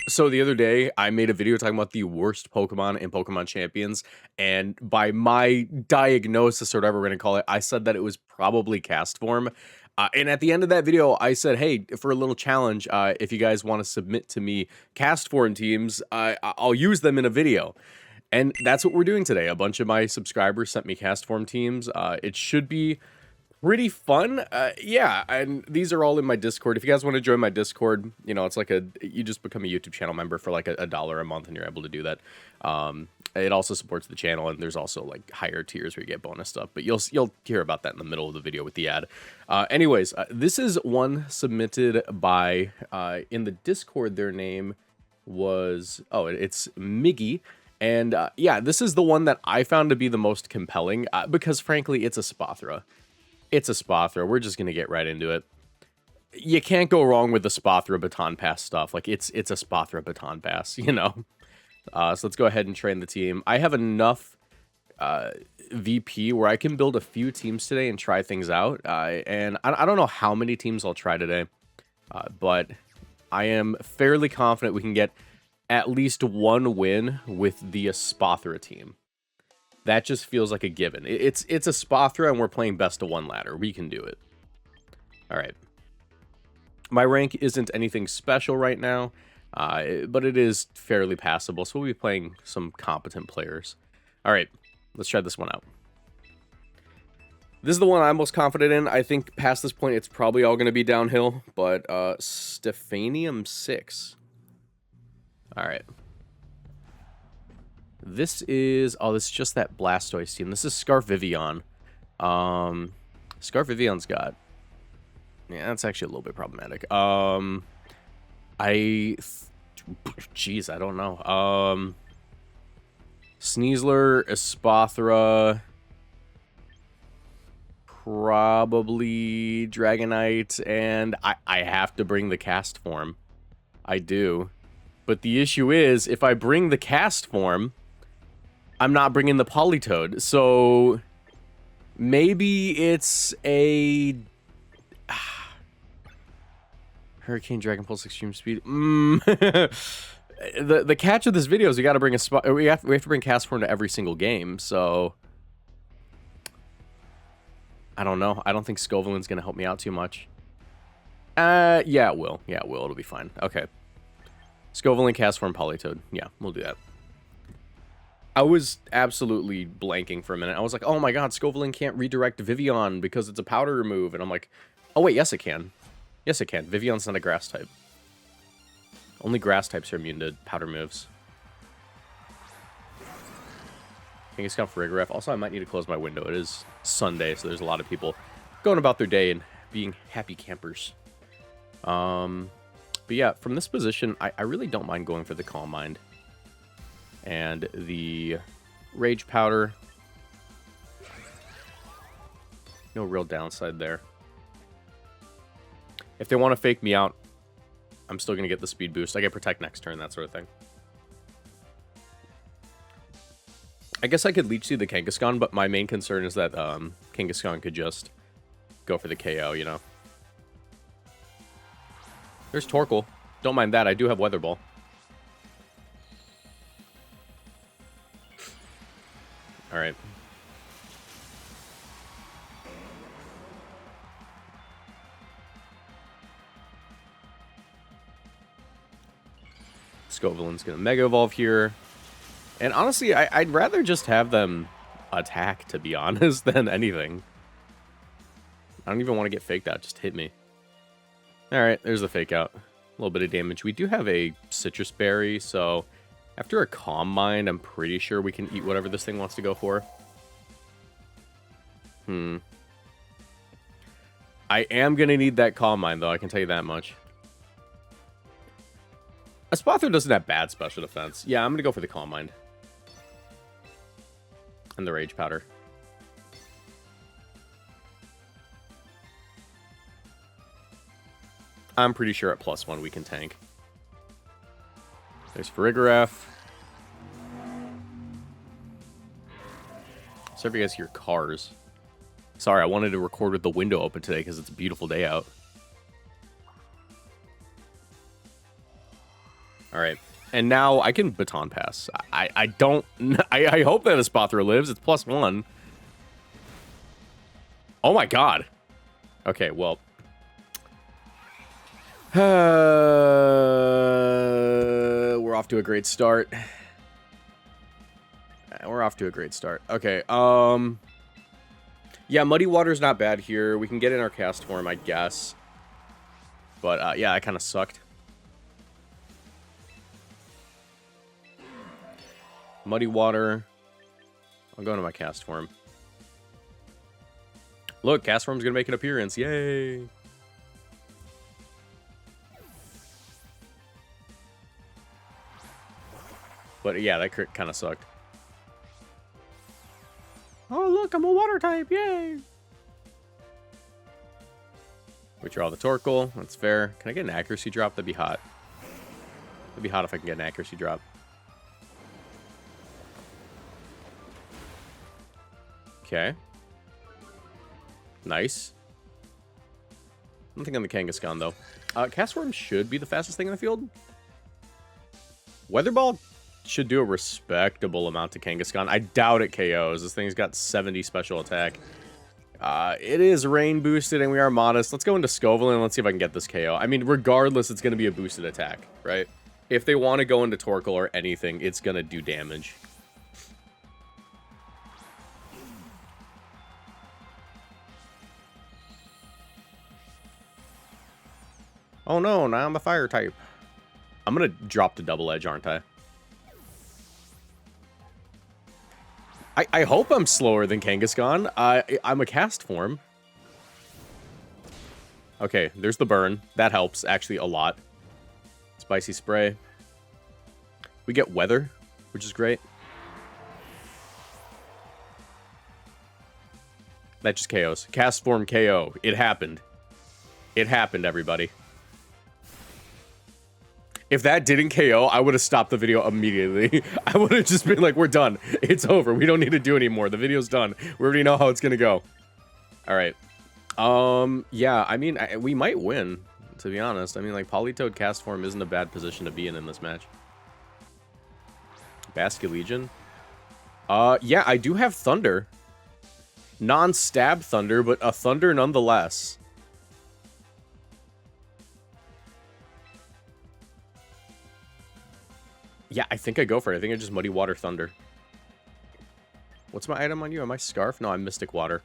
So the other day, I made a video talking about the worst Pokemon in Pokemon Champions, and by my diagnosis, or whatever we're gonna call it, I said that it was probably Castform. And at the end of that video, I said, "Hey, for a little challenge, if you guys want to submit to me Castform teams, I'll use them in a video." And that's what we're doing today. A bunch of my subscribers sent me Castform teams. It should be pretty fun. Yeah, and these are all in my Discord. If you guys want to join my Discord, you know, it's like you just become a YouTube channel member for like a dollar a month, and you're able to do that. It also supports the channel, and there's also like higher tiers where you get bonus stuff. But you'll hear about that in the middle of the video with the ad. Anyways, this is one submitted by in the Discord. Their name was it's Miggy. And yeah, this is the one that I found to be the most compelling because frankly, it's a Spathra. It's a Spathra. We're just gonna get right into it. You can't go wrong with the Spathra Baton Pass stuff. Like it's a Spathra Baton Pass, you know. So let's go ahead and train the team. I have enough VP where I can build a few teams today and try things out. And I don't know how many teams I'll try today, but I am fairly confident we can get at least one win with the Spathra team. That just feels like a given. It's a Spathra, and we're playing best of one ladder. We can do it. All right. My rank isn't anything special right now, but it is fairly passable, so we'll be playing some competent players. All right, let's try this one out. This is the one I'm most confident in. I think past this point, it's probably all going to be downhill, but Stephanium 6. All right. This is just that Blastoise team. This is Scarvivion. Scarvivion's got... Yeah, that's actually a little bit problematic. Jeez, I don't know. Sneasler, Espathra, probably Dragonite, and I have to bring the Castform. I do. But the issue is, if I bring the Castform, I'm not bringing the Politoed, so maybe it's a Hurricane Dragon Pulse Extreme Speed. The catch of this video is we got to bring we have to bring Castform to every single game. So I don't know. I don't think Scovillain's gonna help me out too much. Yeah, it will. Yeah, it will. It'll be fine. Okay. Scovillain, Castform, Politoed. Yeah, we'll do that. I was absolutely blanking for a minute. I was like, oh my god, Scovillain can't redirect Vivian because it's a powder move. And I'm like, oh wait, yes it can. Yes it can. Vivion's not a grass type. Only grass types are immune to powder moves. Kangaskhan for Rigoref. Also, I might need to close my window. It is Sunday, so there's a lot of people going about their day and being happy campers. But yeah, from this position, I really don't mind going for the Calm Mind. And the Rage Powder. No real downside there. If they want to fake me out, I'm still going to get the speed boost. I get Protect next turn, that sort of thing. I guess I could Leech Seed the Kangaskhan, but my main concern is that Kangaskhan could just go for the KO, you know. There's Torkoal. Don't mind that. I do have Weather Ball. All right. Scovillain's going to Mega Evolve here. And honestly, I'd rather just have them attack, to be honest, than anything. I don't even want to get faked out. Just hit me. All right, there's the fake out. A little bit of damage. We do have a Citrus Berry, so after a Calm Mind, I'm pretty sure we can eat whatever this thing wants to go for. I am going to need that Calm Mind, though. I can tell you that much. Espathra doesn't have bad special defense. Yeah, I'm going to go for the Calm Mind. And the Rage Powder. I'm pretty sure at +1 we can tank. There's Farigiraf. Sorry if you guys hear cars. Sorry, I wanted to record with the window open today because it's a beautiful day out. Alright. And now I can baton pass. I don't... I hope that a spot throw lives. It's +1. Oh my god. Okay, well... we're off to a great start. We're off to a great start. Okay, yeah, Muddy Water's not bad here. We can get in our cast form, I guess. But, yeah, that kind of sucked. Muddy Water. I'll go into my cast form. Look, cast form's gonna make an appearance. Yay! But yeah, that crit kind of sucked. Oh, look, I'm a water type. Yay! Withdraw the Torkoal. That's fair. Can I get an accuracy drop? That'd be hot. That'd be hot if I can get an accuracy drop. Okay. Nice. Nothing on the Kangaskhan, though. CASTFORM should be the fastest thing in the field. Weather Ball should do a respectable amount to Kangaskhan. I doubt it KOs. This thing's got 70 special attack. It is rain boosted, and we are modest. Let's go into Scovill, and let's see if I can get this KO. I mean, regardless, it's going to be a boosted attack, right? If they want to go into Torkoal or anything, it's going to do damage. Oh no, now I'm a fire type. I'm gonna drop the double edge, aren't I? I hope I'm slower than Kangaskhan. I'm a cast form. Okay, there's the burn. That helps, actually, a lot. Spicy spray. We get weather, which is great. That just KOs. Cast form KO. It happened. It happened, everybody. If that didn't KO, I would have stopped the video immediately. I would have just been like, we're done. It's over. We don't need to do anymore. The video's done. We already know how it's going to go. All right. Yeah, I mean, we might win, to be honest. I mean, like, Politoed cast form isn't a bad position to be in this match. Basculegion. Yeah, I do have Thunder. Non-stab Thunder, but a Thunder nonetheless. Yeah, I think I go for it. I think I just Muddy Water Thunder. What's my item on you? Am I Scarf? No, I'm Mystic Water.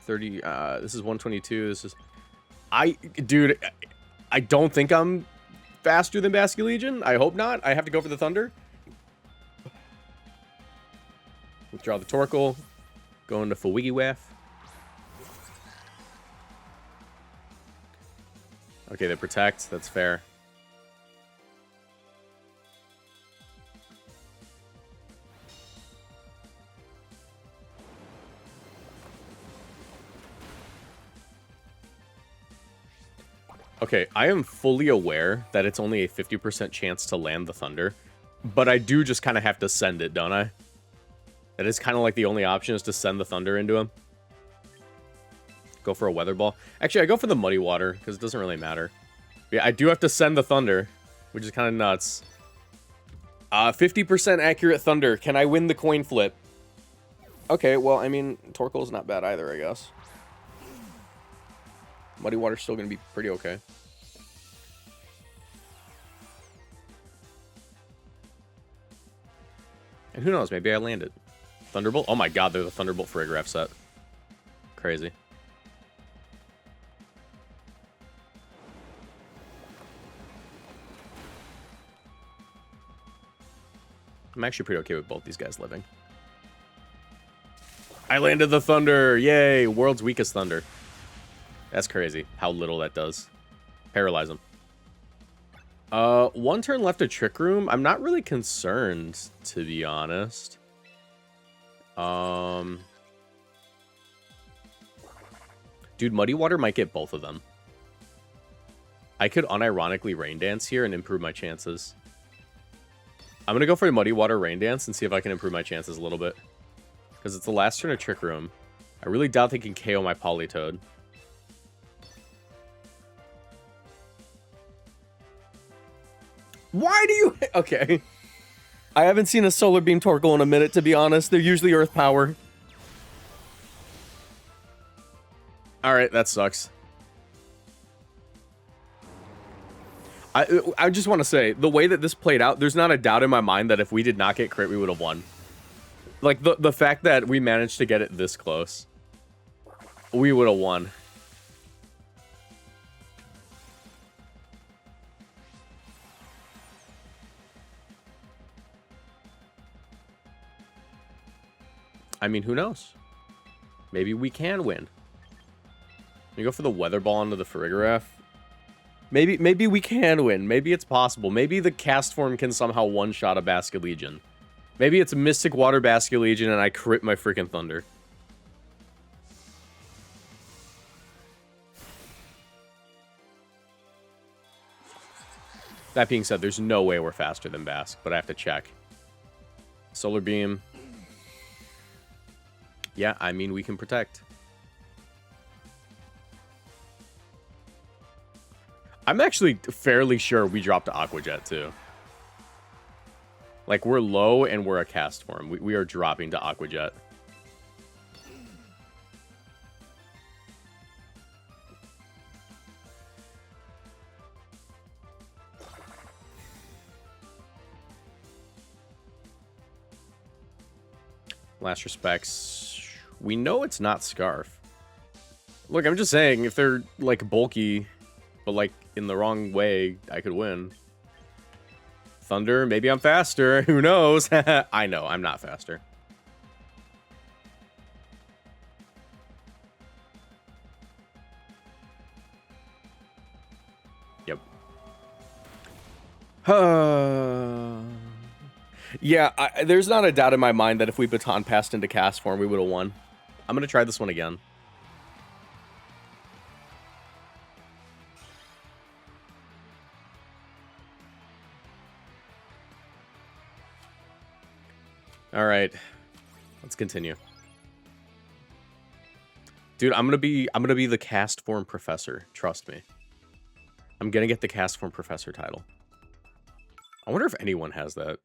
30, this is 122. This is... Dude, I don't think I'm faster than Basculegion. I hope not. I have to go for the Thunder. Withdraw the Torkoal. Go into Fawiggywaff. Okay, they protect. That's fair. Okay, I am fully aware that it's only a 50% chance to land the Thunder, but I do just kind of have to send it, don't I? That is kind of like the only option is to send the Thunder into him. Go for a Weather Ball. Actually, I go for the Muddy Water, because it doesn't really matter. Yeah, I do have to send the Thunder, which is kind of nuts. 50% accurate Thunder. Can I win the coin flip? Okay, well, I mean, Torkoal's not bad either, I guess. Muddy Water's still going to be pretty okay. And who knows, maybe I land it. Thunderbolt? Oh my god, they're the Thunderbolt Farigiraf set. Crazy. I'm actually pretty okay with both these guys living. I landed the Thunder! Yay! World's weakest Thunder. That's crazy, how little that does. Paralyze him. One turn left of Trick Room. I'm not really concerned, to be honest. Dude, Muddy Water might get both of them. I could unironically Rain Dance here and improve my chances. I'm gonna go for a Muddy Water Rain Dance and see if I can improve my chances a little bit. Because it's the last turn of Trick Room. I really doubt they can KO my Politoed. Why do you... Okay. I haven't seen a Solar Beam Torkoal in a minute, to be honest. They're usually Earth Power. Alright, that sucks. I just want to say, the way that this played out, there's not a doubt in my mind that if we did not get crit, we would have won. Like, the fact that we managed to get it this close, we would have won. I mean, who knows? Maybe we can win. You go for the Weather Ball into the Farigiraf. Maybe we can win. Maybe it's possible. Maybe the Castform can somehow one-shot a Basculegion. Maybe it's Mystic Water Basculegion and I crit my freaking Thunder. That being said, there's no way we're faster than Basque, but I have to check. Solar Beam. Yeah, I mean, we can protect. I'm actually fairly sure we dropped to Aqua Jet, too. Like, we're low and we're a Castform. We are dropping to Aqua Jet. Last respects. We know it's not Scarf. Look, I'm just saying, if they're, like, bulky, but, like, in the wrong way, I could win. Thunder, maybe I'm faster. Who knows? I know, I'm not faster. Yep. Yeah, there's not a doubt in my mind that if we baton passed into Castform, we would have won. I'm going to try this one again. All right, let's continue. Dude, I'm gonna be the Castform Professor. Trust me. I'm gonna get the Castform Professor title. I wonder if anyone has that.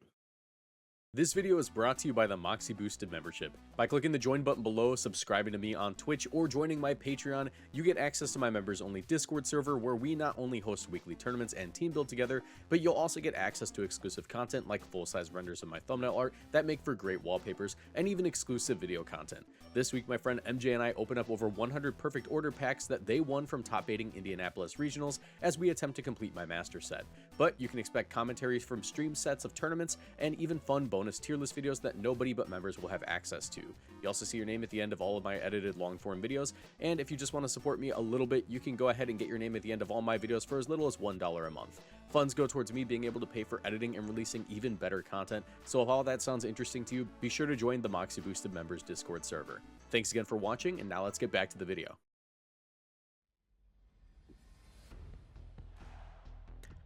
This video is brought to you by the Moxie Boosted membership. By clicking the join button below, subscribing to me on Twitch, or joining my Patreon, you get access to my members-only Discord server where we not only host weekly tournaments and team build together, but you'll also get access to exclusive content like full-size renders of my thumbnail art that make for great wallpapers, and even exclusive video content. This week, my friend MJ and I open up over 100 perfect order packs that they won from top-baiting Indianapolis regionals as we attempt to complete my master set. But you can expect commentaries from stream sets of tournaments and even fun bonus tier list videos that nobody but members will have access to. You also see your name at the end of all of my edited long-form videos, and if you just want to support me a little bit, you can go ahead and get your name at the end of all my videos for as little as $1 a month. Funds go towards me being able to pay for editing and releasing even better content, so if all that sounds interesting to you, be sure to join the Moxie Boosted members Discord server. Thanks again for watching, and now let's get back to the video.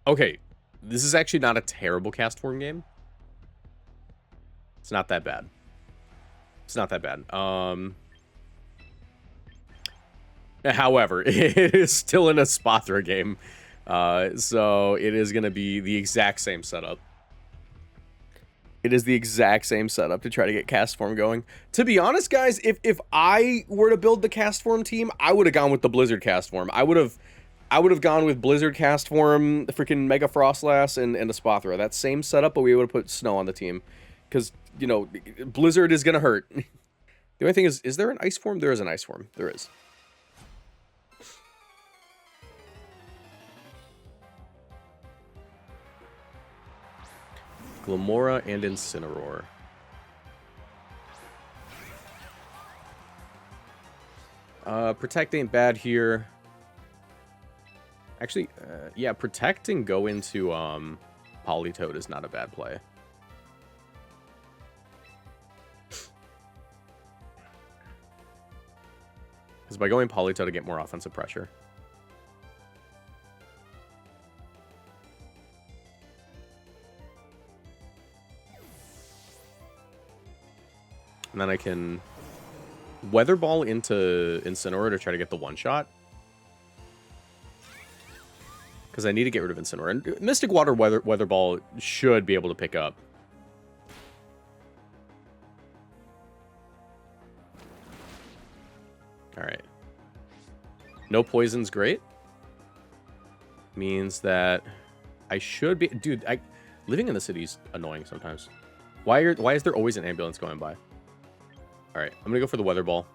Okay, this is actually not a terrible Castform game. It's not that bad. It's not that bad. However, it is still in a Spathra game. So it is going to be the exact same setup. It is the exact same setup to try to get Castform going. To be honest, guys, if I were to build the Castform team, I would have gone with the Blizzard Castform. I would have gone with Blizzard Castform, the freaking Mega Frostlass, and a Spathra. That same setup, but we would have put Snow on the team. Because, you know, Blizzard is going to hurt. The only thing is there an Ice form? There is an Ice form. There is. Glamora and Incineroar. Protect ain't bad here. Actually, yeah, Protect and go into Politoed is not a bad play. Because by going Politoed to get more offensive pressure. And then I can Weather Ball into Incineroar to try to get the one-shot. Because I need to get rid of Incineroar. And Mystic Water Weather Ball should be able to pick up. Alright. No poison's great. Means that I should be... Dude, living in the city's annoying sometimes. Why is there always an ambulance going by? Alright, I'm gonna go for the Weather Ball.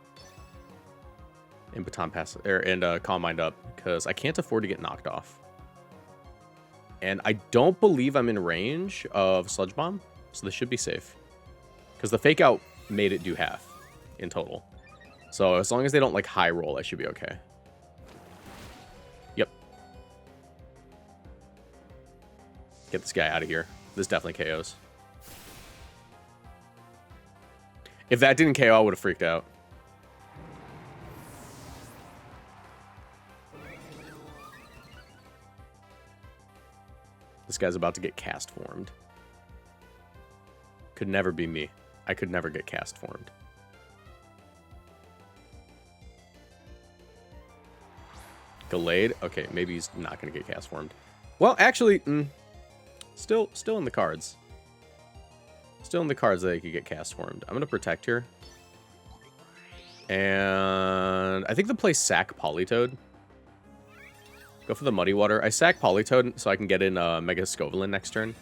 And Baton Pass... and Calm Mind up. Because I can't afford to get knocked off. And I don't believe I'm in range of Sludge Bomb. So this should be safe. Because the Fake Out made it do half in total. So as long as they don't, like, high roll, I should be okay. Yep. Get this guy out of here. This definitely KOs. If that didn't KO, I would have freaked out. This guy's about to get cast formed. Could never be me. I could never get cast formed. Gallade? Okay, maybe he's not going to get cast formed. Well, actually, still in the cards. Still in the cards that he could get cast formed. I'm going to protect here. And I think the play sack Politoed. Go for the Muddy Water. I sack Politoed so I can get in Mega Scovelin next turn.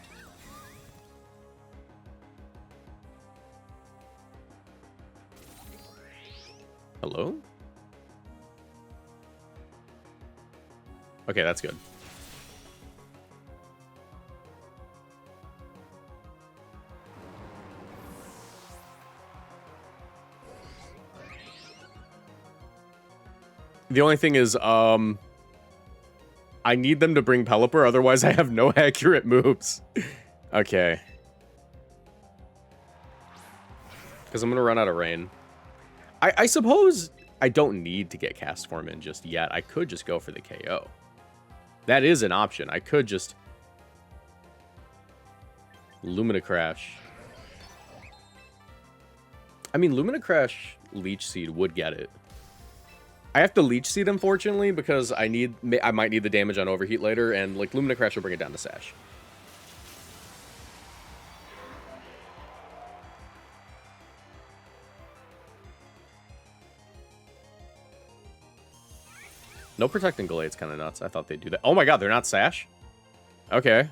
Hello? Okay, that's good. The only thing is, I need them to bring Pelipper, otherwise I have no accurate moves. Okay. Because I'm going to run out of rain. I suppose I don't need to get Cast Form in just yet. I could just go for the KO. That is an option. I could just... Lumina Crash. I mean, Lumina Crash Leech Seed would get it. I have to Leech Seed, unfortunately, because I might need the damage on Overheat later, and like Lumina Crash will bring it down to Sash. No protecting Gallade's kind of nuts. I thought they'd do that. Oh my god, they're not Sash? Okay.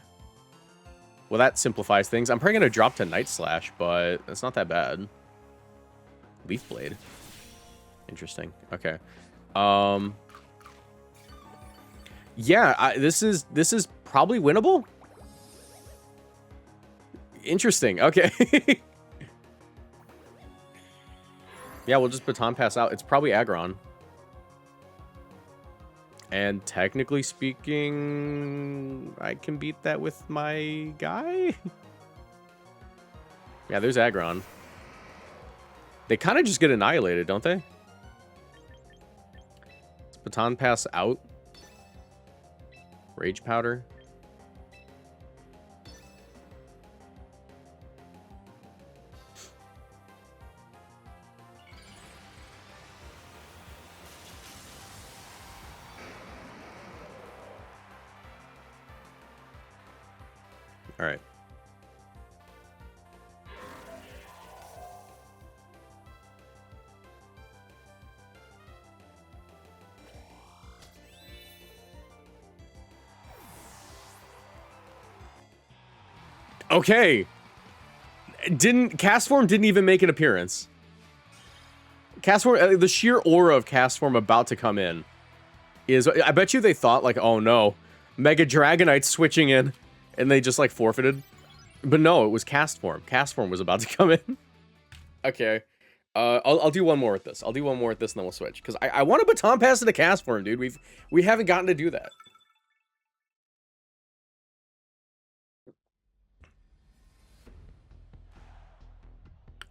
Well, that simplifies things. I'm probably going to drop to Night Slash, but it's not that bad. Leaf Blade. Interesting. Okay. Yeah, this is probably winnable. Interesting. Okay. Yeah, we'll just Baton Pass out. It's probably Aggron. And technically speaking, I can beat that with my guy. Yeah, there's Aggron. They kind of just get annihilated, don't they? Let's Baton Pass out. Rage Powder. All right. Okay. Castform didn't even make an appearance. Castform, the sheer aura of Castform about to come in is, I bet you they thought like, oh no, Mega Dragonite switching in. And they just, like, forfeited. But no, it was Castform. Castform was about to come in. Okay. I'll do one more with this. I'll do one more with this, and then we'll switch. Because I want to Baton Pass to the Castform, dude. We haven't gotten to do that.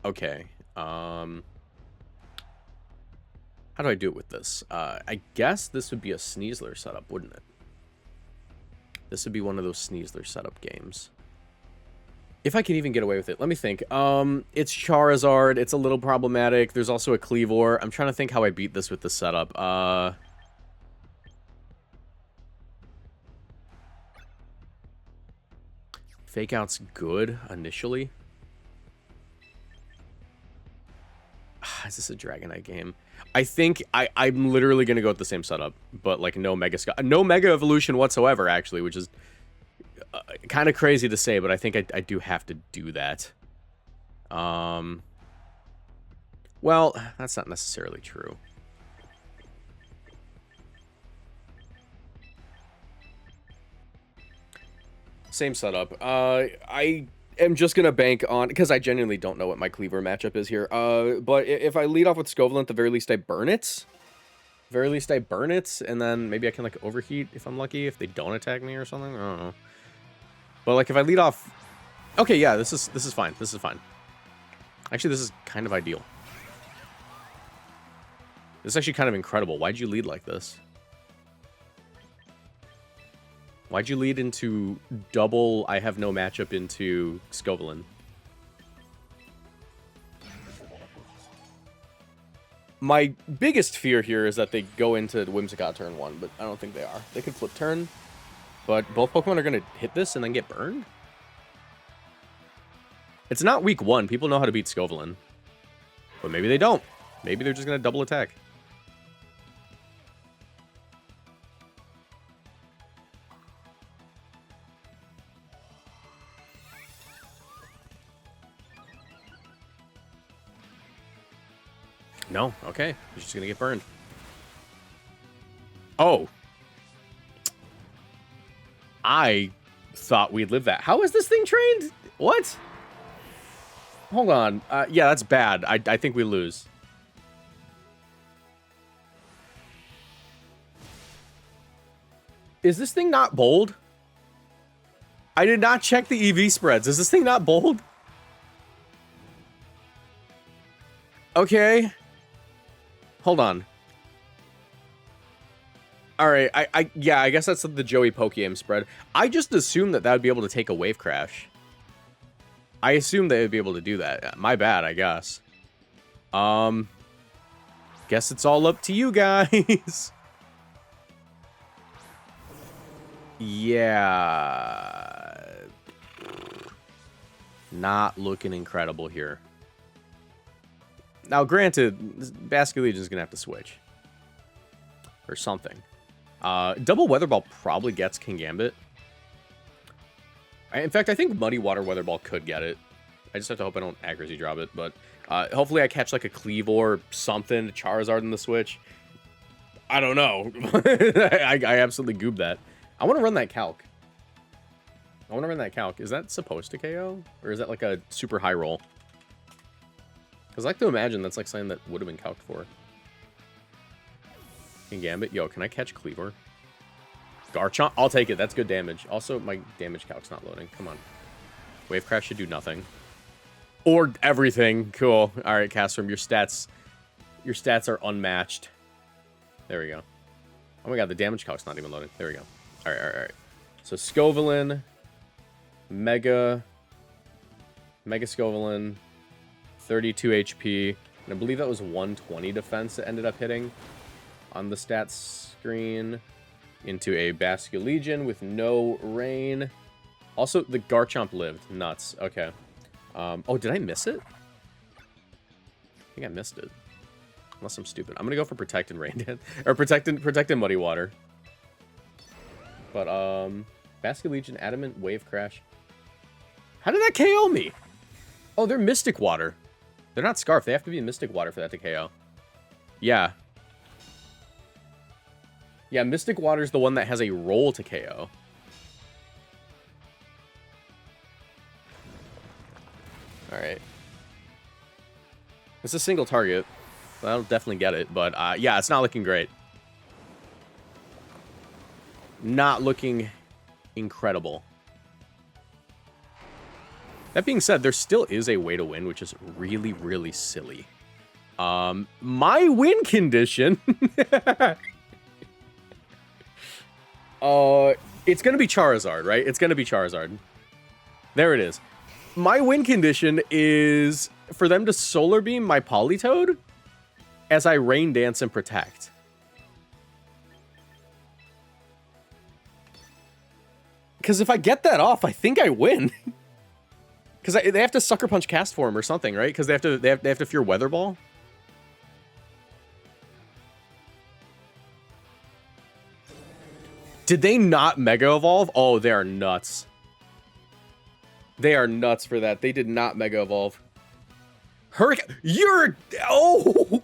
Okay. How do I do it with this? I guess this would be a Sneasler setup, wouldn't it? This would be one of those Sneasler setup games. If I can even get away with it. Let me think. It's Charizard. It's a little problematic. There's also a Cleavor. I'm trying to think how I beat this with the setup. Fake Out's good initially. Is this a Dragonite game? I think I'm literally going to go with the same setup, but like no Mega Evolution whatsoever, actually, which is kind of crazy to say, but I think I do have to do that. Well, that's not necessarily true. Same setup. I am just going to bank on, because I genuinely don't know what my Cleaver matchup is here. But if I lead off with Scovillain, at the very least I burn it. Very least I burn it, and then maybe I can like overheat if I'm lucky, if they don't attack me or something. I don't know. But like if I lead off... Okay, yeah, this is fine. This is fine. Actually, this is kind of ideal. This is actually kind of incredible. Why'd you lead like this? Why'd you lead into double I have no matchup into Scovillain? My biggest fear here is that they go into Whimsicott turn 1, but I don't think they are. They could flip turn, but both Pokemon are going to hit this and then get burned? It's not week 1. People know how to beat Scovillain. But maybe they don't. Maybe they're just going to double attack. No, okay. He's just gonna get burned. Oh. I thought we'd live that. How is this thing trained? What? Hold on. Yeah, that's bad. I think we lose. Is this thing not bold? I did not check the EV spreads. Is this thing not bold? Okay. Hold on. Alright, yeah, I guess that's the Joey Pokemon spread. I just assumed that would be able to take a Wave Crash. I assumed they would be able to do that. My bad, I guess. Guess it's all up to you guys. Yeah. Not looking incredible here. Now, granted, Basculegion's going to have to switch. Or something. Double Weather Ball probably gets Kingambit. In fact, I think Muddy Water Weather Ball could get it. I just have to hope I don't accuracy drop it. But hopefully I catch like a Cleavor or something, Charizard in the switch. I don't know. I absolutely goob that. I want to run that Calc. Is that supposed to KO? Or is that like a super high roll? Because I like to imagine that's like something that would have been calced for. Kingambit. Yo, can I catch Cleavor? Garchomp? I'll take it. That's good damage. Also, my damage calc's not loading. Come on. Wave Crash should do nothing. Or everything. Cool. Alright, CASTFORM, your stats are unmatched. There we go. Oh my god, the damage calc's not even loading. There we go. Alright. So Scovillain. Mega Scovillain. 32 HP, and I believe that was 120 defense that ended up hitting on the stats screen into a Basculegion with no rain. Also, the Garchomp lived. Nuts. Okay. Oh, did I miss it? I think I missed it. Unless I'm stupid. I'm gonna go for Protect and Rain or Protect and Muddy Water. But, Basculegion, Adamant, Wave Crash. How did that KO me? Oh, they're Mystic Water. They're not Scarf. They have to be in Mystic Water for that to KO. Yeah. Yeah, Mystic Water's the one that has a roll to KO. Alright. It's a single target. That'll definitely get it, but yeah, it's not looking great. Not looking incredible. That being said, there still is a way to win, which is really, really silly. My win condition... it's going to be Charizard, right? It's going to be Charizard. There it is. My win condition is for them to Solar Beam my Politoed as I Rain Dance and Protect. Because if I get that off, I think I win. Because they have to Sucker Punch Castform or something, right? Because they have to Fear Weather Ball. Did they not Mega Evolve? Oh, they are nuts. They are nuts for that. They did not Mega Evolve. Hurricane, you're... Oh!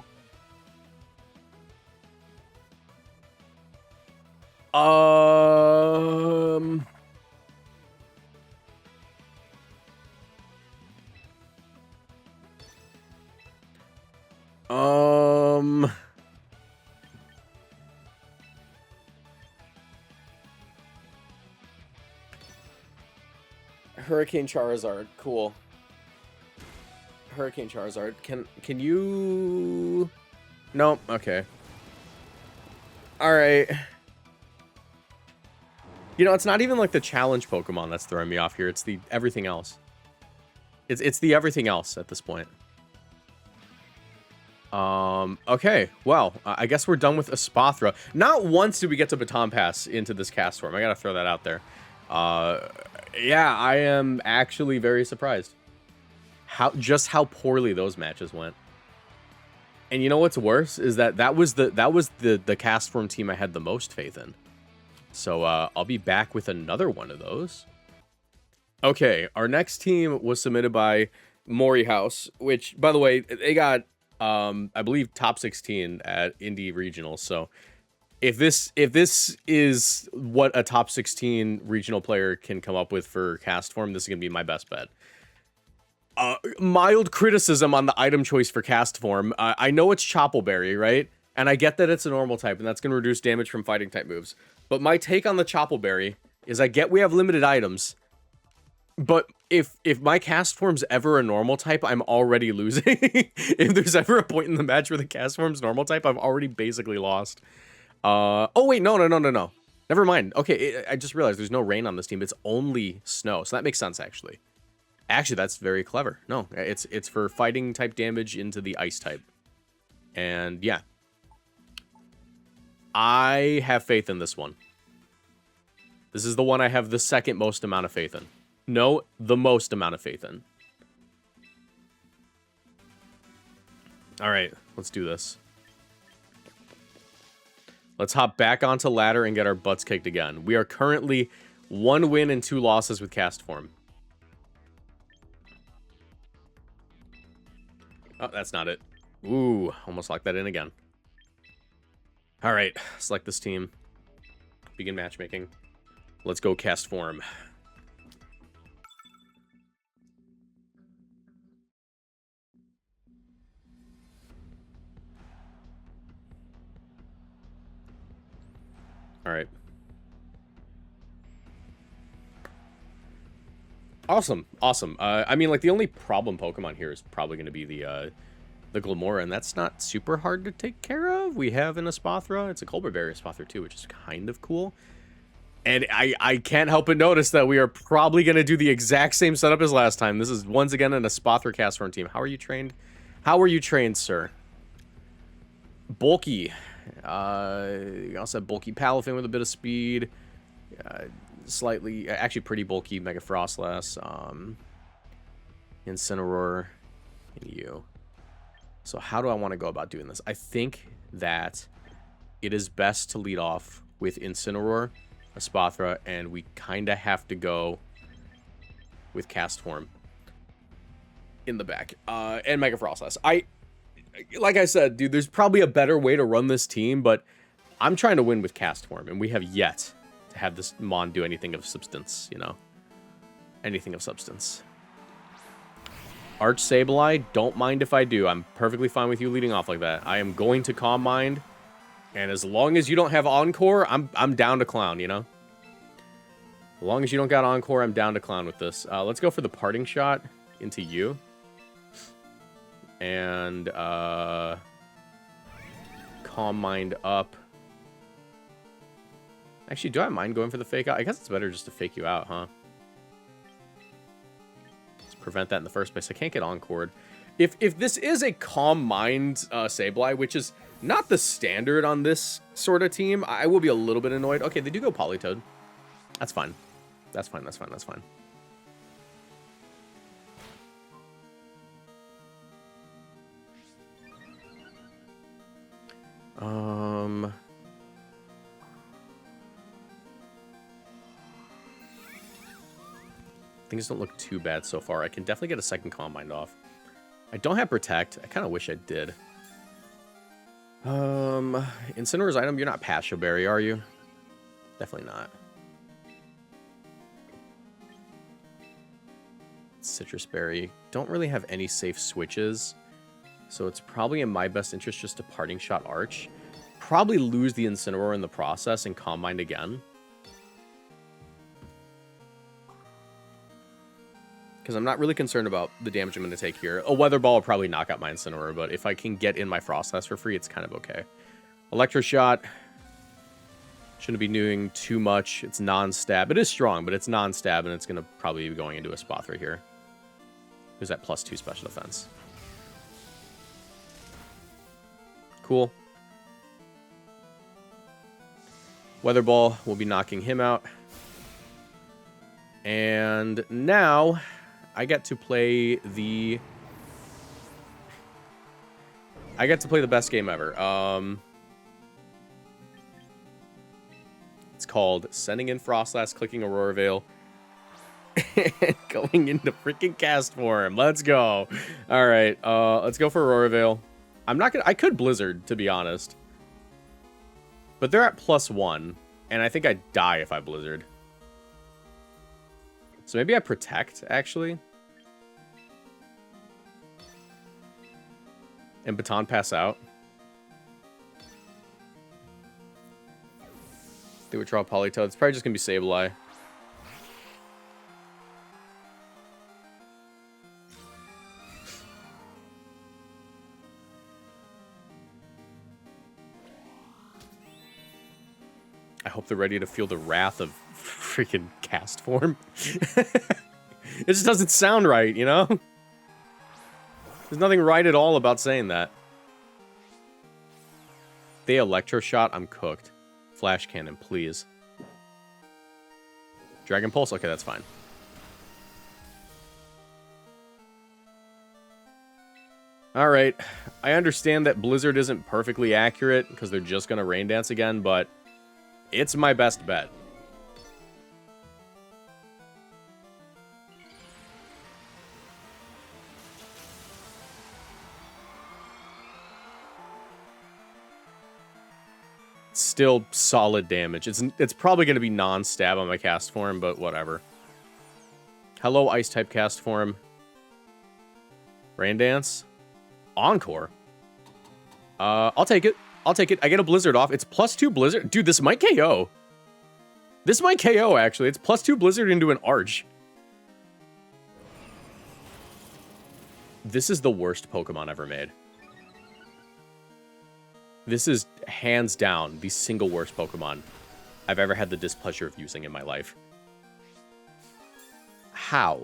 Hurricane Charizard, cool. Hurricane Charizard, can you... Nope, okay. Alright. You know, it's not even like the challenge Pokemon that's throwing me off here, it's the everything else. It's the everything else at this point. Okay, well, I guess we're done with Espathra. Not once did we get to Baton Pass into this Castform. I gotta throw that out there. Yeah, I am actually very surprised. Just how poorly those matches went. And you know what's worse is that was the Castform team I had the most faith in. So I'll be back with another one of those. Okay, our next team was submitted by Mori House, which, by the way, they got I believe top 16 at Indie Regionals. So if this is what a top 16 regional player can come up with for Castform, this is gonna be my best bet. Mild criticism on the item choice for Castform. I know it's Choppleberry, right? And I get that it's a normal type, and that's going to reduce damage from fighting type moves. But my take on the Choppleberry is I get we have limited items, but if my Castform's ever a normal type, I'm already losing. If there's ever a point in the match where the Castform's normal type, I've already basically lost. Oh, wait, no. Never mind. Okay, I just realized there's no rain on this team. It's only snow, so that makes sense, actually. Actually, that's very clever. No, it's for fighting type damage into the ice type. And yeah. I have faith in this one. This is the one I have the second most amount of faith in. No, the most amount of faith in. Alright, let's do this. Let's hop back onto ladder and get our butts kicked again. We are currently 1 win and 2 losses with Castform. Oh, that's not it. Ooh, almost locked that in again. Alright, select this team. Begin matchmaking. Let's go Castform. Alright. Awesome. I mean, like, the only problem Pokemon here is probably going to be the Glamora, and that's not super hard to take care of. We have an Espathra. It's a Colbur Berry Espathra, too, which is kind of cool. And I can't help but notice that we are probably going to do the exact same setup as last time. This is, once again, an Espathra Castform team. How are you trained? How are you trained, sir? Bulky. You also have Bulky Palafin with a bit of speed. Slightly, actually pretty bulky Mega Frostlass, Incineroar, and you. So how do I want to go about doing this? I think that it is best to lead off with Incineroar, Espathra, and we kind of have to go with Castform in the back, and Mega Frostlass. Like I said, dude, there's probably a better way to run this team, but I'm trying to win with Castform, and we have yet have this Mon do anything of substance, you know? Anything of substance. Arch Sableye, don't mind if I do. I'm perfectly fine with you leading off like that. I am going to Calm Mind, and as long as you don't have Encore, I'm down to clown, you know? As long as you don't got Encore, I'm down to clown with this. Let's go for the Parting Shot into you. And, Calm Mind up. Actually, do I mind going for the fake out? I guess it's better just to fake you out, huh? Let's prevent that in the first place. I can't get Encored. If this is a Calm Mind Sableye, which is not the standard on this sort of team, I will be a little bit annoyed. Okay, they do go Politoed. That's fine. That's fine, that's fine, that's fine. Things don't look too bad so far. I can definitely get a second Combine off. I don't have Protect. I kind of wish I did. Incineroar's item, you're not Passion Berry, are you? Definitely not. Citrus Berry. Don't really have any safe switches. So it's probably in my best interest just to Parting Shot Arch. Probably lose the Incineroar in the process and Combine again. Because I'm not really concerned about the damage I'm going to take here. A Weather Ball will probably knock out my Incineroar, but if I can get in my Frost Blast for free, it's kind of okay. Electro Shot. Shouldn't be doing too much. It's non-stab. It is strong, but it's non-stab, and it's going to probably be going into a spot right here. Who's that +2 special defense? Cool. Weather Ball will be knocking him out. And now I get to play the... best game ever. It's called Sending in Frostlass, clicking Aurora Veil, and going into freaking CASTFORM. Let's go. All right, let's go for Aurora Veil. I could Blizzard, to be honest. But they're at +1, and I think I'd die if I Blizzard. So maybe I Protect, actually. And Baton Pass out. They would draw Politoed. It's probably just going to be Sableye. I hope they're ready to feel the wrath of freaking CASTFORM. It just doesn't sound right, you know? There's nothing right at all about saying that. They Electro Shot, I'm cooked. Flash Cannon, please. Dragon Pulse? Okay, that's fine. Alright. I understand that Blizzard isn't perfectly accurate because they're just going to Rain Dance again, but it's my best bet. Still solid damage. It's probably going to be non-stab on my CASTFORM, but whatever. Hello, Ice-type CASTFORM. Rain Dance. Encore. I'll take it. I'll take it. I get a Blizzard off. It's +2 Blizzard. Dude, this might KO. This might KO, actually. It's +2 Blizzard into an Arch. This is the worst Pokemon ever made. This is, hands down, the single worst Pokemon I've ever had the displeasure of using in my life. How?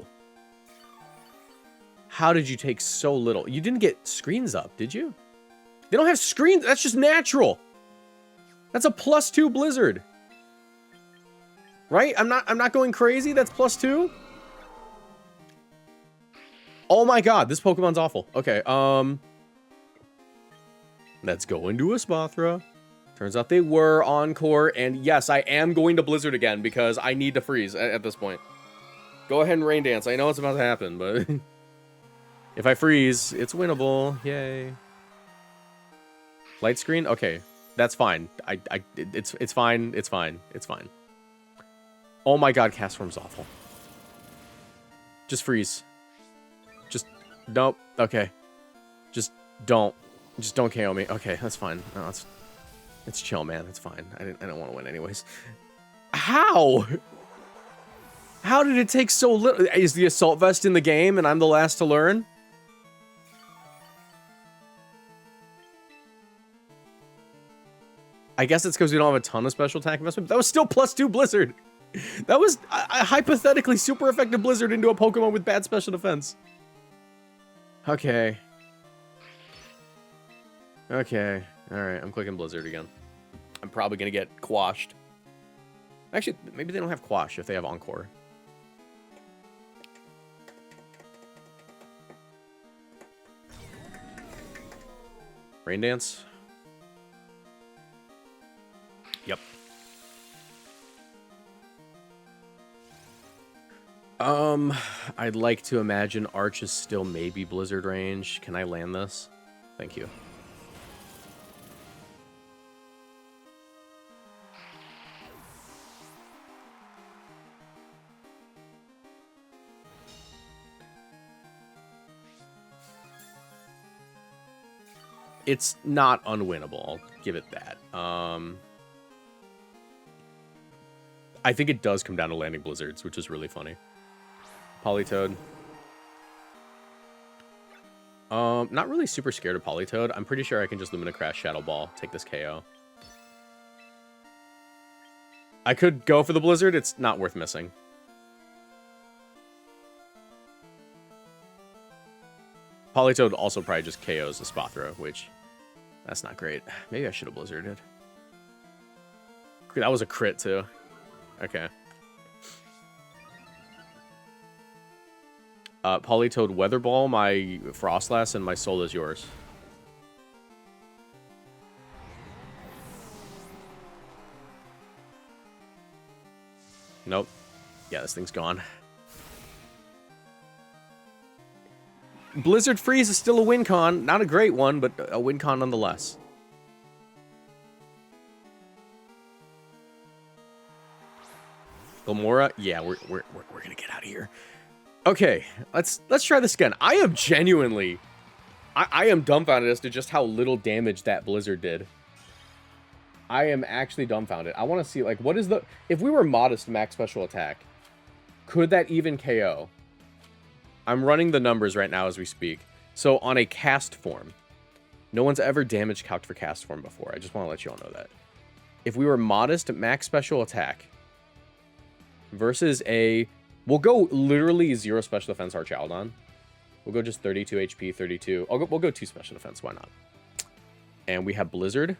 How did you take so little? You didn't get screens up, did you? They don't have screens. That's just natural. That's a +2 Blizzard. Right? I'm not going crazy. That's +2. Oh my god, this Pokemon's awful. Okay, let's go into a Spathra. Turns out they were Encore, and yes, I am going to Blizzard again because I need to freeze at this point. Go ahead and Rain Dance. I know it's about to happen, but if I freeze, it's winnable. Yay. Light screen? Okay, that's fine. It's fine. It's fine. It's fine. Oh my god, CASTFORM's awful. Just freeze. Just nope. Okay. Just don't KO me. Okay, that's fine. No, it's chill, man. It's fine. I don't want to win anyways. How? How did it take so little? Is the Assault Vest in the game and I'm the last to learn? I guess it's because we don't have a ton of special attack investment. That was still +2 Blizzard. That was a hypothetically super effective Blizzard into a Pokemon with bad special defense. Okay. Okay. Alright, I'm clicking Blizzard again. I'm probably going to get quashed. Actually, maybe they don't have Quash if they have Encore. Rain Dance. Yep. I'd like to imagine Arch is still maybe Blizzard range. Can I land this? Thank you. It's not unwinnable. I'll give it that. I think it does come down to landing Blizzards, which is really funny. Politoed. Not really super scared of Politoed. I'm pretty sure I can just Lumina Crash, Shadow Ball, take this KO. I could go for the Blizzard. It's not worth missing. Politoed also probably just KOs the Spot Throw, which that's not great. Maybe I should have Blizzarded. That was a crit too. Okay. Politoed Weather Ball, my Frostlass, and my soul is yours. Nope. Yeah, this thing's gone. Blizzard Freeze is still a win con. Not a great one, but a win con nonetheless. Gomora? Yeah, we're gonna get out of here. Okay, let's try this again. I am genuinely... I am dumbfounded as to just how little damage that Blizzard did. I am actually dumbfounded. I want to see, like, what is the... If we were modest max special attack, could that even KO? I'm running the numbers right now as we speak. So, on a cast form, no one's ever damage calced for cast form before. I just want to let you all know that. If we were modest max special attack versus a... We'll go literally 0 special defense Archaludon. We'll go just 32 HP, 32. We'll go 2 special defense. Why not? And we have Blizzard.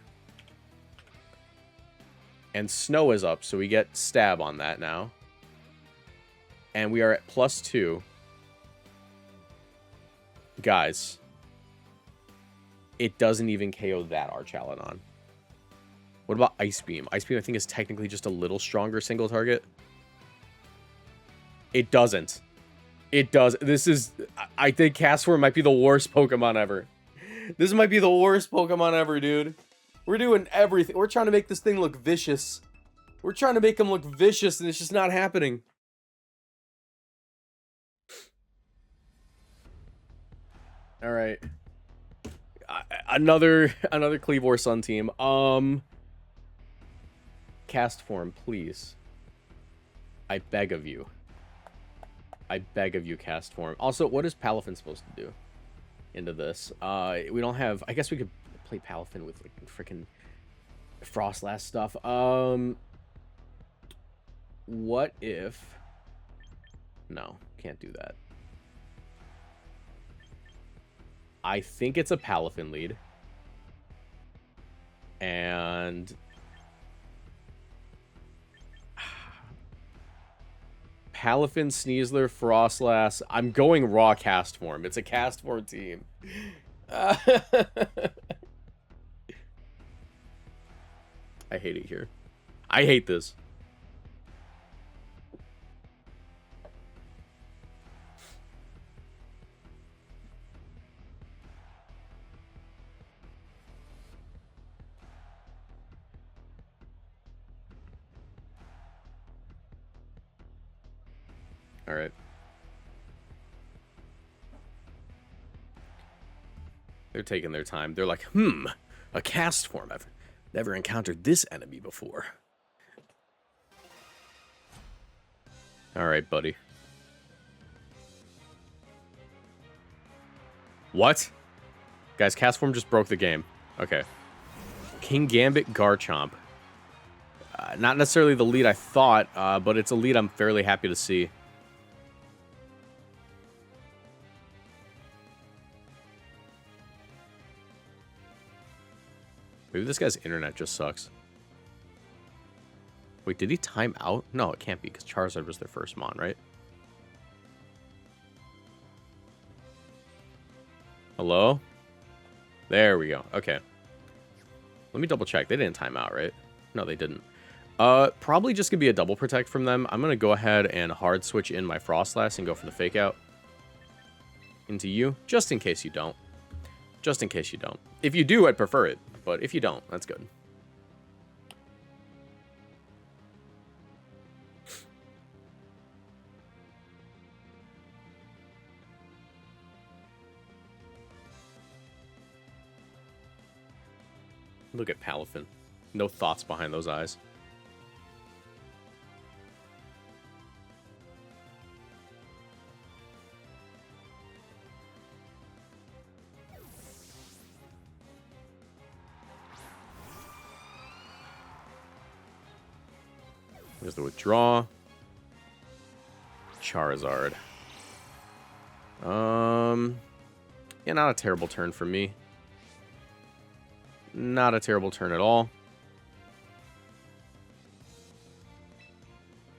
And Snow is up, so we get Stab on that now. And we are at +2. Guys. It doesn't even KO that Archaludon. What about Ice Beam? Ice Beam, I think, is technically just a little stronger single target. It doesn't. It does. This is... I think CASTFORM might be the worst Pokemon ever. This might be the worst Pokemon ever, dude. We're doing everything. We're trying to make this thing look vicious. We're trying to make him look vicious, and it's just not happening. All right. Another Cleavor Sun team. CASTFORM, please. I beg of you. I beg of you, CASTFORM. Also, what is Palafin supposed to do into this? We don't have... I guess we could play Palafin with, like, freaking Frostlass stuff. What if... No, can't do that. I think it's a Palafin lead. And... Palafin, Sneasler, Frostlass. I'm going raw CASTFORM. It's a CASTFORM team. I hate it here. I hate this. All right. They're taking their time. They're like, a CASTFORM. I've never encountered this enemy before. All right, buddy. What? Guys, CASTFORM just broke the game. Okay. King Gambit, Garchomp. Not necessarily the lead I thought, but it's a lead I'm fairly happy to see. Maybe this guy's internet just sucks. Wait, did he time out? No, it can't be, because Charizard was their first Mon, right? Hello? There we go. Okay. Let me double check. They didn't time out, right? No, they didn't. Probably just gonna be a double protect from them. I'm gonna go ahead and hard switch in my Frostlass and go for the fake out into you, just in case you don't. Just in case you don't. If you do, I'd prefer it, but if you don't, that's good. Look at Palafin. No thoughts behind those eyes. There's the withdraw. Charizard. Yeah, not a terrible turn for me. Not a terrible turn at all.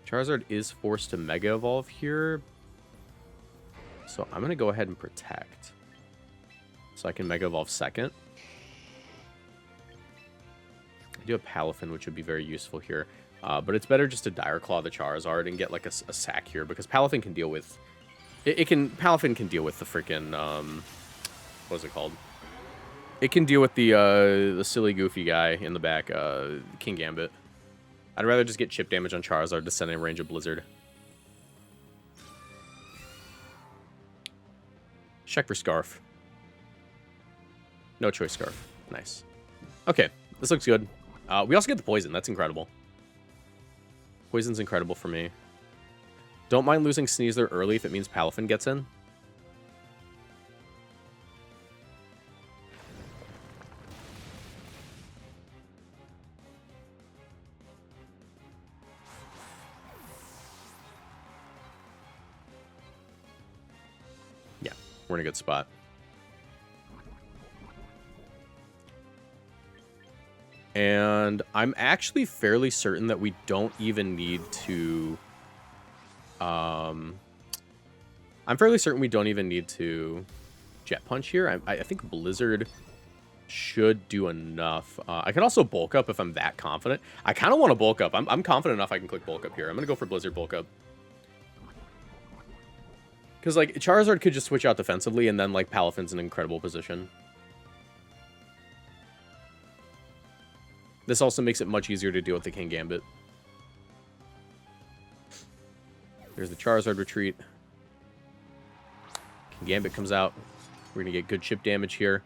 Charizard is forced to Mega Evolve here. So I'm going to go ahead and protect. So I can Mega Evolve second. I do have Palafin, which would be very useful here. But it's better just to Dire Claw the Charizard and get like a sack here, because Palafin can deal with... Palafin can deal with the freaking... what is it called? It can deal with the silly goofy guy in the back, King Gambit. I'd rather just get chip damage on Charizard to send in range of Blizzard. Check for Scarf. No choice Scarf. Nice. Okay, this looks good. We also get the Poison. That's incredible. Poison's incredible for me. Don't mind losing Sneasler early if it means Palafin gets in. We're in a good spot. And I'm actually fairly certain that we don't even need to... I'm fairly certain we don't even need to Jet Punch here. I think Blizzard should do enough. I can also Bulk Up if I'm that confident. I kind of want to Bulk Up. I'm confident enough I can click Bulk Up here. I'm going to go for Blizzard Bulk Up. Because, like, Charizard could just switch out defensively, and then, like, Palafin's in an incredible position. This also makes it much easier to deal with the King Gambit. There's the Charizard retreat. King Gambit comes out. We're going to get good chip damage here.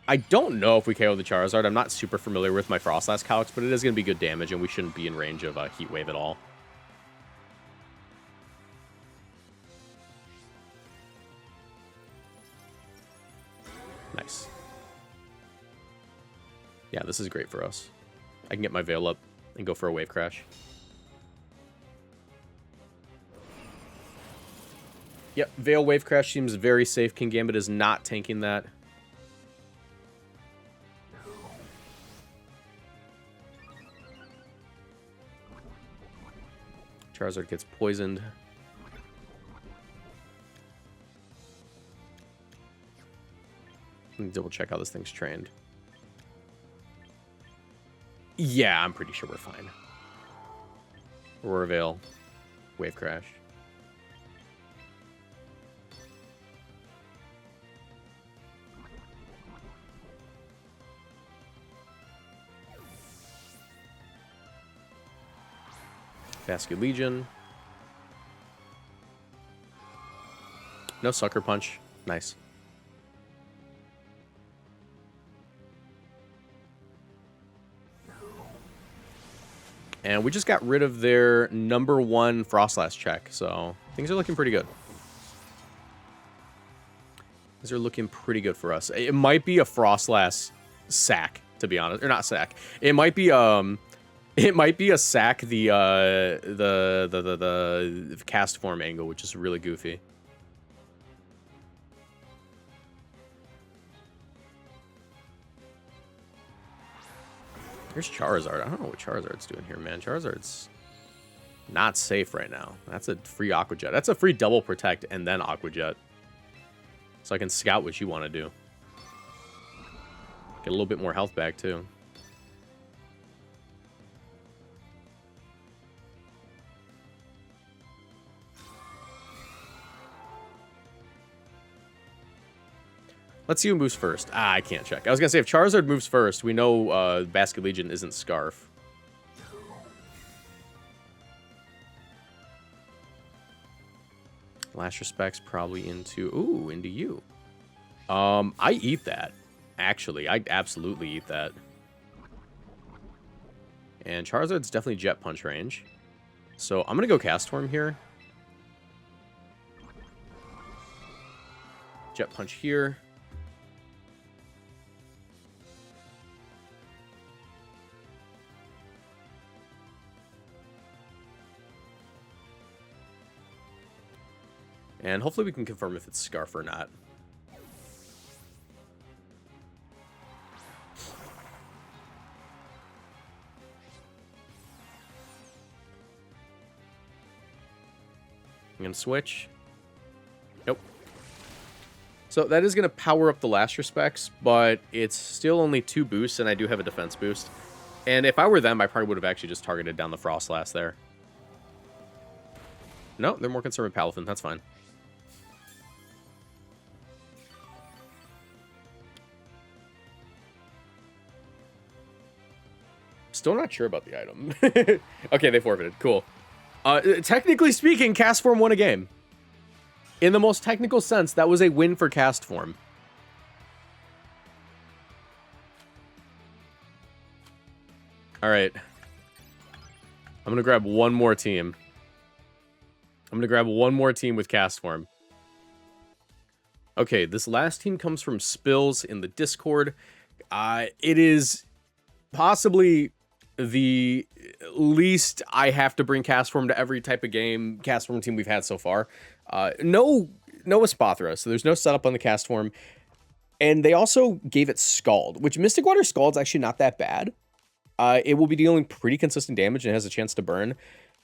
I don't know if we KO the Charizard. I'm not super familiar with my Frostlass calcs, but it is going to be good damage, and we shouldn't be in range of a Heat Wave at all. Nice. Yeah, this is great for us. I can get my Veil up and go for a Wave Crash. Yep, Veil Wave Crash seems very safe. King Gambit is not tanking that. Charizard gets poisoned. Let me double check how this thing's trained. Yeah, I'm pretty sure we're fine. Aurora Veil. Wave Crash. Basket Legion. No Sucker Punch. Nice. And we just got rid of their #1 Frostlass check, so things are looking pretty good. These are looking pretty good for us. It might be a Frostlass sack, to be honest, or not sack. It might be a sack the CASTFORM angle, which is really goofy. Here's Charizard. I don't know what Charizard's doing here, man. Charizard's not safe right now. That's a free Aqua Jet. That's a free double protect and then Aqua Jet. So I can scout what you want to do. Get a little bit more health back, too. Let's see who moves first. Ah, I can't check. I was going to say, if Charizard moves first, we know Basket Legion isn't Scarf. Last Respect's probably into... Ooh, into you. I eat that. Actually, I absolutely eat that. And Charizard's definitely Jet Punch range. So I'm going to go CASTFORM here. Jet Punch here. And hopefully we can confirm if it's Scarf or not. I'm going to switch. Nope. So that is going to power up the Last Respects, but it's still only 2 boosts, and I do have a defense boost. And if I were them, I probably would have actually just targeted down the Frostlass there. No, they're more concerned with Palafin. That's fine. Still not sure about the item. Okay, they forfeited. Cool. Technically speaking, CASTFORM won a game. In the most technical sense, that was a win for CASTFORM. All right. I'm going to grab one more team. I'm going to grab one more team with CASTFORM. Okay, this last team comes from Spills in the Discord. It is possibly the least I have to bring CASTFORM to every type of game CASTFORM team we've had so far. No Espathra, so there's no setup on the CASTFORM. And they also gave it Scald, which Mystic Water Scald's actually not that bad. It will be dealing pretty consistent damage and has a chance to burn.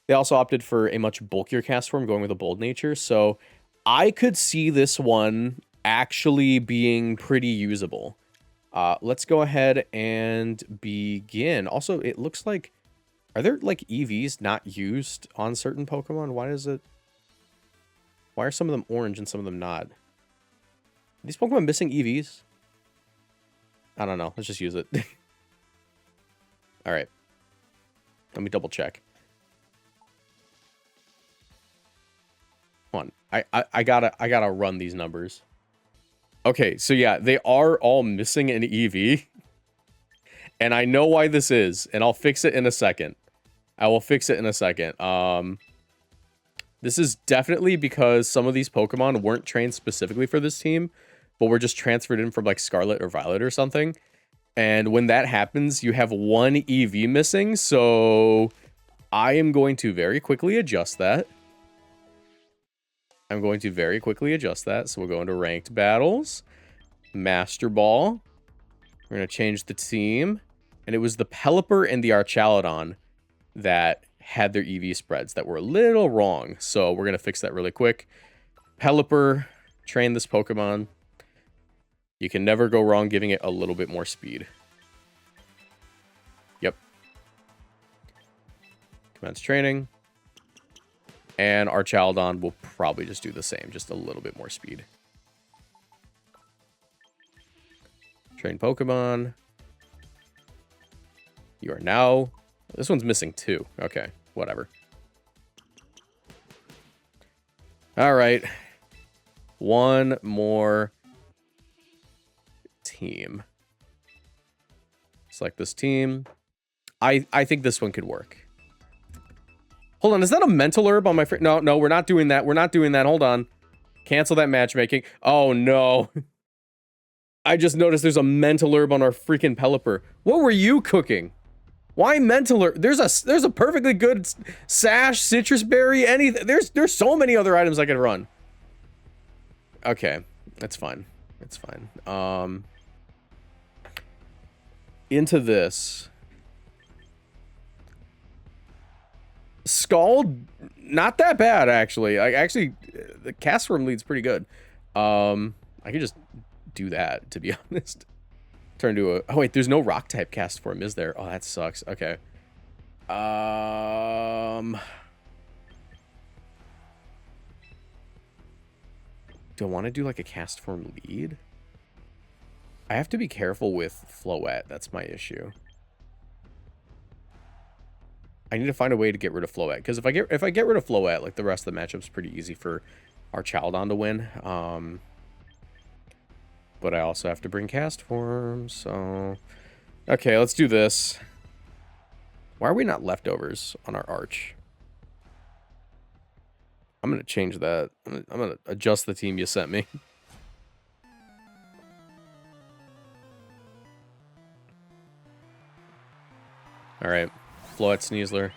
They also opted for a much bulkier CASTFORM, going with a Bold Nature. So I could see this one actually being pretty usable. Let's go ahead and begin. Also, it looks like... Are there, like, EVs not used on certain Pokemon? Why is it... Why are some of them orange and some of them not? Are these Pokemon missing EVs? I don't know. Let's just use it. Alright. Let me double check. Hold on. I gotta run these numbers. Okay, so yeah, they are all missing an EV. And I know why this is, and I'll fix it in a second. I will fix it in a second. This is definitely because some of these Pokemon weren't trained specifically for this team, but were just transferred in from like Scarlet or Violet or something. And when that happens, you have one EV missing, so I am going to very quickly adjust that. I'm going to very quickly adjust that. So we'll go into ranked battles, Master Ball. We're going to change the team. And it was the Pelipper and the Archaludon that had their EV spreads that were a little wrong. So we're going to fix that really quick. Pelipper, train this Pokemon. You can never go wrong giving it a little bit more speed. Yep. Commence training. And Archaludon will probably just do the same, just a little bit more speed. Train Pokemon. You are now... This one's missing 2. Okay, whatever. Alright. One more team. Select this team. I think this one could work. Hold on, is that a mental herb on my friend? No, we're not doing that. We're not doing that. Hold on. Cancel that matchmaking. Oh, no. I just noticed there's a mental herb on our freaking Pelipper. What were you cooking? Why mental herb? There's a perfectly good sash, citrus berry, anything. There's so many other items I could run. Okay, that's fine. It's fine. Into this. Scald, not that bad, actually. The CASTFORM lead's pretty good. I could just do that, to be honest. Turn to a... Oh, wait, there's no rock type CASTFORM, is there? Oh, that sucks. Okay. Do I want to do, like, a CASTFORM lead? I have to be careful with Floette. That's my issue. I need to find a way to get rid of Floette, because if I get rid of Floette, like, the rest of the matchup's pretty easy for our Chaldon to win. But I also have to bring CASTFORM, so... Okay, let's do this. Why are we not leftovers on our arch? I'm going to change that. I'm going to adjust the team you sent me. Alright. Floette Sneasler.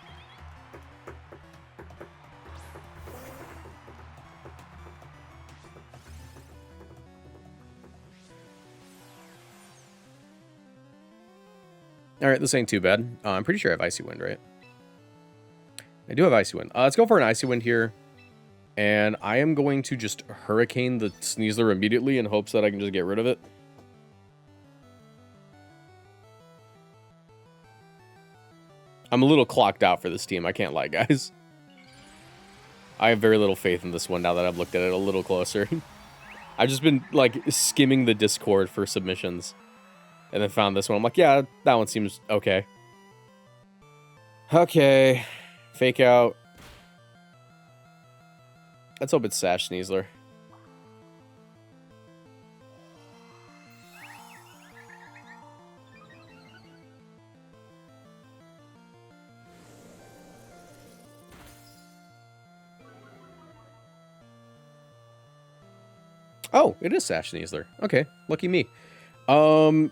Alright, this ain't too bad. I'm pretty sure I have Icy Wind, right? I do have Icy Wind. Let's go for an Icy Wind here. And I am going to just Hurricane the Sneasler immediately in hopes that I can just get rid of it. I'm a little clocked out for this team, I can't lie, guys. I have very little faith in this one now that I've looked at it a little closer. I've just been, like, skimming the Discord for submissions. And then found this one. I'm like, yeah, that one seems okay. Okay. Fake out. Let's hope it's Sash Sneasler. Oh, it is Sash Sneasler. Okay, lucky me.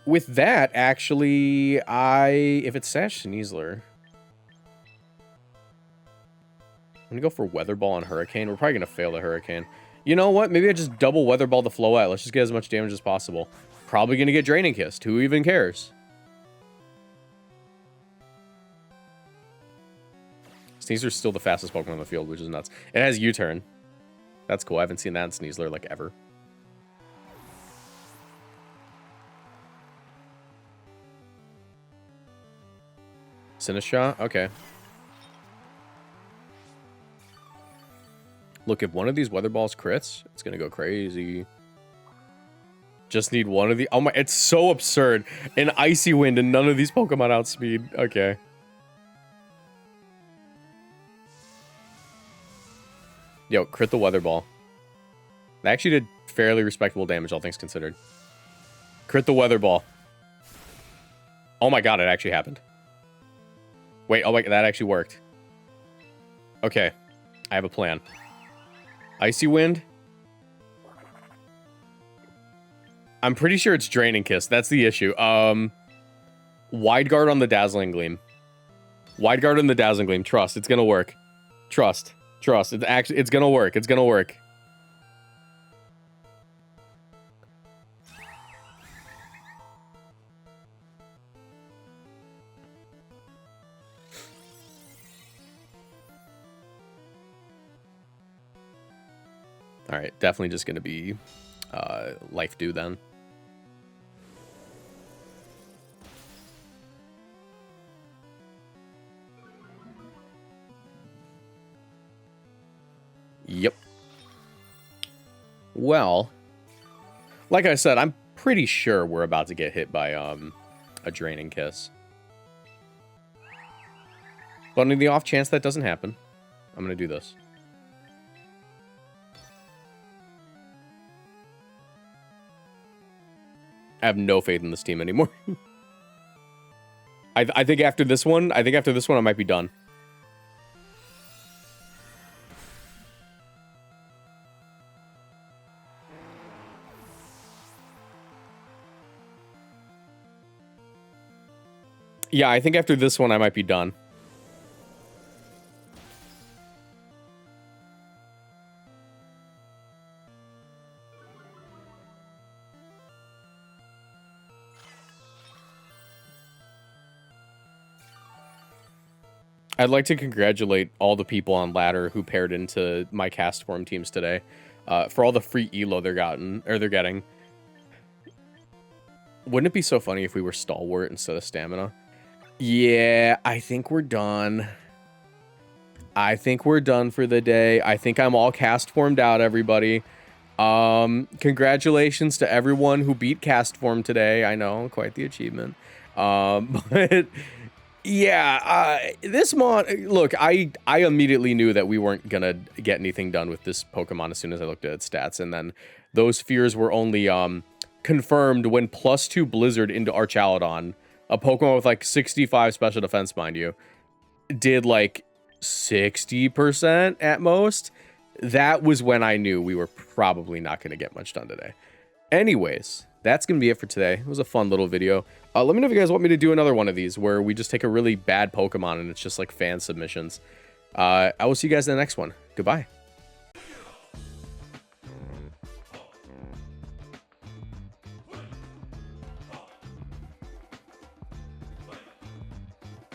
With that, actually, if it's Sash Sneasler, I'm gonna go for Weather Ball on Hurricane. We're probably gonna fail the Hurricane. You know what? Maybe I just double Weather Ball the Floette. Let's just get as much damage as possible. Probably gonna get Draining Kissed. Who even cares? Sneasler's still the fastest Pokemon on the field, which is nuts. It has U-turn. That's cool. I haven't seen that in Sneasler, like, ever. Sinistcha? Okay. Look, if one of these Weather Balls crits, it's gonna go crazy. Just need one of the... Oh my... It's so absurd. An Icy Wind and none of these Pokemon outspeed. Okay. Yo, crit the Weather Ball. That actually did fairly respectable damage, all things considered. Crit the Weather Ball. Oh my god, it actually happened. Wait, oh my, that actually worked. Okay, I have a plan. Icy Wind. I'm pretty sure it's Draining Kiss. That's the issue. Wide Guard on the Dazzling Gleam. Wide Guard on the Dazzling Gleam. Trust, it's gonna work. Trust. Trust. It's gonna work. It's gonna work. All right, definitely just gonna be Life Dew then. Yep. Well, like I said, I'm pretty sure we're about to get hit by a Draining Kiss. But on the off chance that doesn't happen, I'm gonna do this. I have no faith in this team anymore. I think after this one, I might be done. Yeah, I think after this one, I might be done. I'd like to congratulate all the people on ladder who paired into my CASTFORM teams today, for all the free elo they're getting. Wouldn't it be so funny if we were stalwart instead of stamina? Yeah, I think we're done. I think we're done for the day. I think I'm all CASTFORMed out, everybody. Congratulations to everyone who beat CASTFORM today. I know, quite the achievement. But yeah, this mod, look, I immediately knew that we weren't gonna get anything done with this Pokemon as soon as I looked at its stats, and then those fears were only confirmed when +2 Blizzard into Archaludon, a Pokemon with like 65 special defense, mind you, did like 60% at most. That was when I knew we were probably not going to get much done today. Anyways, that's going to be it for today. It was a fun little video. Let me know if you guys want me to do another one of these where we just take a really bad Pokemon and it's just like fan submissions. I will see you guys in the next one. Goodbye.